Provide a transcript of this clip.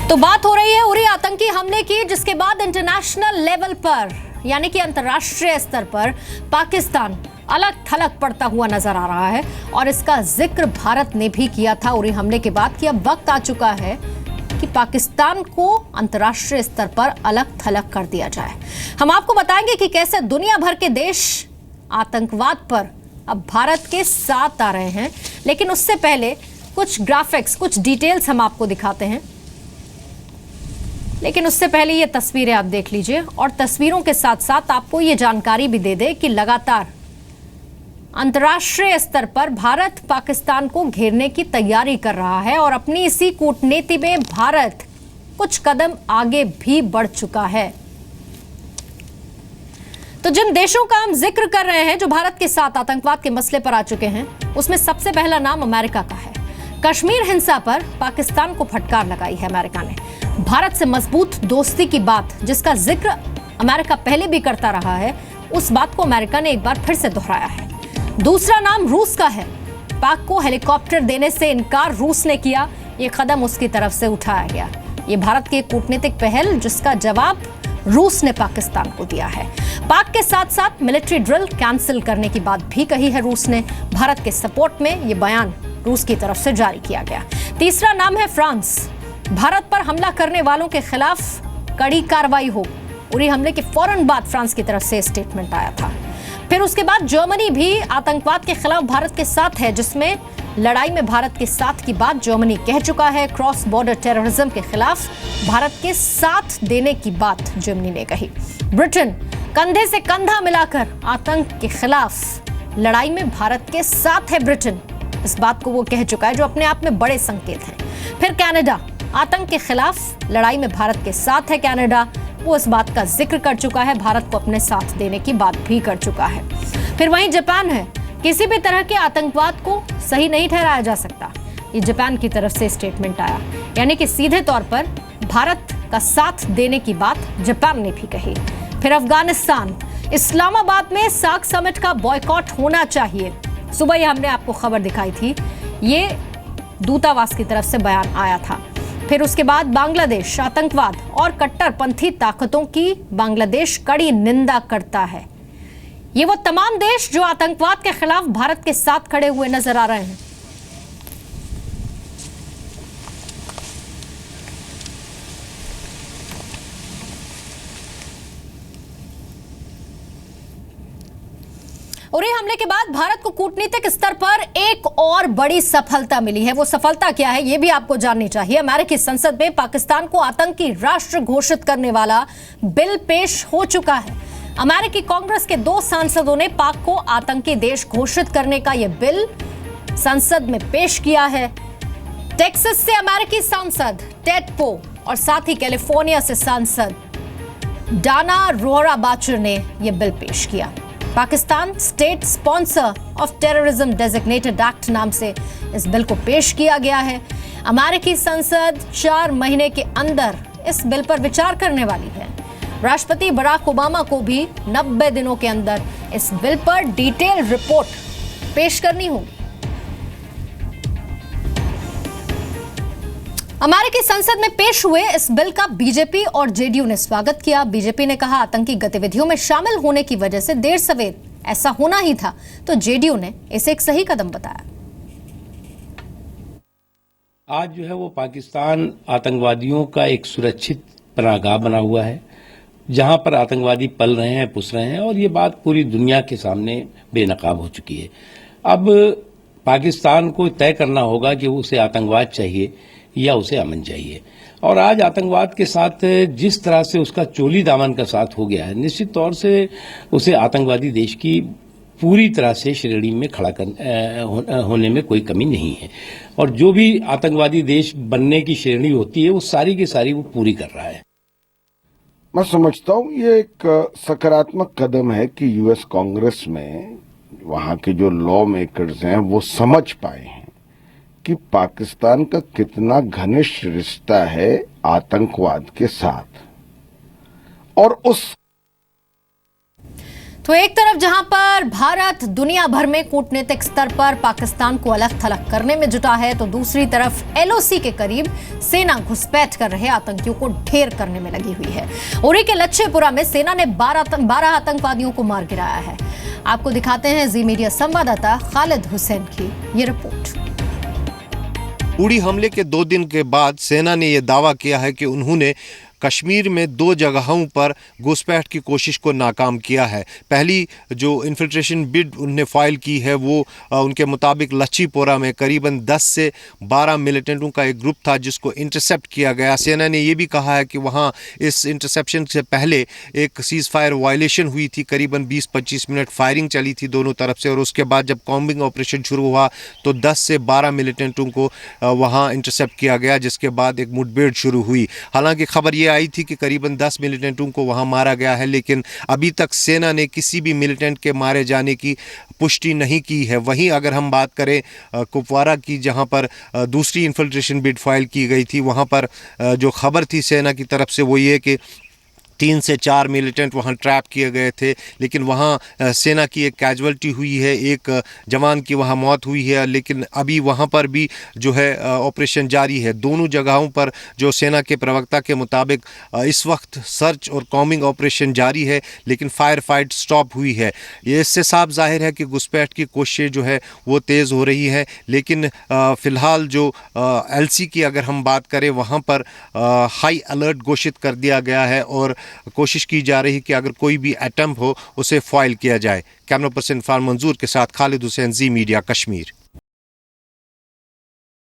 तो बात हो रही है उरी आतंकी हमले की, जिसके बाद इंटरनेशनल लेवल पर यानी कि अंतर्राष्ट्रीय स्तर पर पाकिस्तान अलग थलग पड़ता हुआ नजर आ रहा है। और इसका जिक्र भारत ने भी किया था उरी हमले के बाद कि अब वक्त आ चुका है कि पाकिस्तान को अंतर्राष्ट्रीय स्तर पर अलग थलग कर दिया जाए। हम आपको बताएंगे कि कैसे दुनिया भर के देश आतंकवाद पर अब भारत के साथ आ रहे हैं, लेकिन उससे पहले कुछ ग्राफिक्स, कुछ डिटेल्स हम आपको दिखाते हैं। लेकिन उससे पहले ये तस्वीरें आप देख लीजिए और तस्वीरों के साथ साथ आपको ये जानकारी भी दे दे कि लगातार अंतर्राष्ट्रीय स्तर पर भारत पाकिस्तान को घेरने की तैयारी कर रहा है और अपनी इसी कूटनीति में भारत कुछ कदम आगे भी बढ़ चुका है। तो जिन देशों का हम जिक्र कर रहे हैं जो भारत के साथ आतंकवाद के मसले पर आ चुके हैं, उसमें सबसे पहला नाम अमेरिका का है। कश्मीर हिंसा पर पाकिस्तान को फटकार लगाई है अमेरिका ने। भारत से मजबूत दोस्ती की बात, जिसका जिक्र अमेरिका पहले भी करता रहा है, उस बात को अमेरिका ने एक बार फिर से दोहराया है। दूसरा नाम रूस का है। पाक को हेलीकॉप्टर देने से इनकार रूस ने किया, ये कदम उसकी तरफ से उठाया गया। ये भारत की कूटनीतिक पहल, जिसका जवाब रूस ने पाकिस्तान को दिया है। पाक के साथ साथ मिलिट्री ड्रिल कैंसिल करने की बात भी कही है रूस ने। भारत के सपोर्ट में ये बयान रूस की तरफ से जारी किया गया। तीसरा नाम है फ्रांस। भारत पर हमला करने वालों के खिलाफ कड़ी कार्रवाई हो, उरी हमले के फौरन बाद फ्रांस की तरफ से स्टेटमेंट आया था। फिर उसके बाद जर्मनी भी आतंकवाद के खिलाफ भारत के साथ है, जिसमें लड़ाई में भारत के साथ की बात जर्मनी कह चुका है। क्रॉस बॉर्डर टेररिज्म के खिलाफ भारत के साथ देने की बात जर्मनी ने कही। ब्रिटेन कंधे से कंधा मिलाकर आतंक के खिलाफ लड़ाई में भारत के साथ है। ब्रिटेन इस बात को वो कह चुका है, जो अपने आप में बड़े संकेत हैं। फिर कनाडा आतंक के खिलाफ लड़ाई में भारत के साथ है। कनाडा वो इस बात का जिक्र कर चुका है, भारत को अपने साथ देने की बात भी कर चुका है। फिर वहीं जापान है। किसी भी तरह के आतंकवाद को सही नहीं ठहराया जा सकता, ये जापान की तरफ से स्टेटमेंट आया, यानी कि सीधे तौर पर भारत का साथ देने की बात जापान ने भी कही। फिर अफगानिस्तान, इस्लामाबाद में सार्क समिट का बॉयकॉट होना चाहिए। सुबह ही हमने आपको खबर दिखाई थी, ये दूतावास की तरफ से बयान आया था। फिर उसके बाद बांग्लादेश, आतंकवाद और कट्टरपंथी ताकतों की बांग्लादेश कड़ी निंदा करता है। ये वो तमाम देश जो आतंकवाद के खिलाफ भारत के साथ खड़े हुए नजर आ रहे हैं। उरी हमले के बाद भारत को कूटनीतिक स्तर पर एक और बड़ी सफलता मिली है। वो सफलता क्या है, ये भी आपको जाननी चाहिए। अमेरिकी संसद में पाकिस्तान को आतंकी राष्ट्र घोषित करने वाला बिल पेश हो चुका है। अमेरिकी कांग्रेस के 2 सांसदों ने पाक को आतंकी देश घोषित करने का यह बिल संसद में पेश किया है। टेक्सास से अमेरिकी सांसद टेड पो और साथ ही कैलिफोर्निया से सांसद डाना रोहराबाचर ने यह बिल पेश किया। Pakistan state sponsor of terrorism designated act नाम से इस बिल को पेश किया गया है। अमेरिकी संसद 4 महीने के अंदर इस बिल पर विचार करने वाली है। राष्ट्रपति बराक ओबामा को भी 90 दिनों के अंदर इस बिल पर डिटेल रिपोर्ट पेश करनी होगी। अमेरिकी संसद में पेश हुए इस बिल का बीजेपी और जेडीयू ने स्वागत किया। बीजेपी ने कहा आतंकी गतिविधियों में शामिल होने की वजह से देर सवेर ऐसा होना ही था, तो जेडीयू ने इसे एक सही कदम बताया। आज जो है वो पाकिस्तान आतंकवादियों का एक सुरक्षित पनाहगाह बना हुआ है, जहां पर आतंकवादी पल रहे हैं, पुस रहे हैं, और ये बात पूरी दुनिया के सामने बेनकाब हो चुकी है। अब पाकिस्तान को तय करना होगा कि उसे आतंकवाद चाहिए या उसे अमन चाहिए। और आज आतंकवाद के साथ जिस तरह से उसका चोली दामन का साथ हो गया है, निश्चित तौर से उसे आतंकवादी देश की पूरी तरह से श्रेणी में खड़ा होने में कोई कमी नहीं है। और जो भी आतंकवादी देश बनने की श्रेणी होती है, वो सारी की सारी वो पूरी कर रहा है। मैं समझता हूँ ये एक सकारात्मक कदम है कि यूएस कांग्रेस में वहाँ के जो लॉ मेकर्स हैं वो समझ पाए हैं कि पाकिस्तान का कितना घनिष्ठ रिश्ता है आतंकवाद के साथ। और उस तो एक तरफ जहां पर भारत दुनिया भर में कूटनीतिक स्तर पर पाकिस्तान को अलग थलग करने में जुटा है, तो दूसरी तरफ एलओसी के करीब सेना घुसपैठ कर रहे आतंकियों को ढेर करने में लगी हुई है। उरी के लच्छेपुरा में सेना ने 12 आतंकवादियों को मार गिराया है। आपको दिखाते हैं जी मीडिया संवाददाता खालिद हुसैन की ये रिपोर्ट। उड़ी हमले के 2 दिन के बाद सेना ने यह दावा किया है कि उन्होंने कश्मीर में 2 जगहों पर घुसपैठ की कोशिश को नाकाम किया है। पहली जो इन्फिल्ट्रेशन बिड उन्होंने फाइल की है वो उनके मुताबिक लच्छीपोरा में करीबन 10 से 12 मिलिटेंटों का एक ग्रुप था जिसको इंटरसेप्ट किया गया। सेना ने ये भी कहा है कि वहाँ इस इंटरसेप्शन से पहले एक सीज फायर वायलेशन हुई थी, करीबन 20-25 मिनट फायरिंग चली थी दोनों तरफ से, और उसके बाद जब कॉम्बिंग ऑपरेशन शुरू हुआ तो 10 से 12 मिलिटेंटों को वहाँ इंटरसेप्ट किया गया, जिसके बाद एक मुठभेड़ शुरू हुई। हालांकि खबर ये आई थी कि करीबन 10 मिलिटेंटों को वहां मारा गया है, लेकिन अभी तक सेना ने किसी भी मिलिटेंट के मारे जाने की पुष्टि नहीं की है। वहीं अगर हम बात करें कुपवारा की, जहां पर दूसरी इन्फिल्ट्रेशन बिड फाइल की गई थी, वहां पर जो खबर थी सेना की तरफ से वो ये कि 3 से 4 मिलिटेंट वहाँ ट्रैप किए गए थे, लेकिन वहाँ सेना की एक कैजुअल्टी हुई है, एक जवान की वहाँ मौत हुई है। लेकिन अभी वहाँ पर भी जो है ऑपरेशन जारी है। दोनों जगहों पर जो सेना के प्रवक्ता के मुताबिक इस वक्त सर्च और कॉम्बिंग ऑपरेशन जारी है, लेकिन फायर फाइट स्टॉप हुई है। ये इससे साफ जाहिर है कि घुसपैठ की कोशिशें जो है वो तेज़ हो रही है। लेकिन फ़िलहाल जो LC की अगर हम बात करें, वहाँ पर हाई अलर्ट घोषित कर दिया गया है और कोशिश की जा रही है कि अगर कोई भी अटेम्प्ट हो उसे फॉइल किया जाए। कैमरा पर्सन इरफान मंजूर के साथ खालिद हुसैन, जी मीडिया, कश्मीर।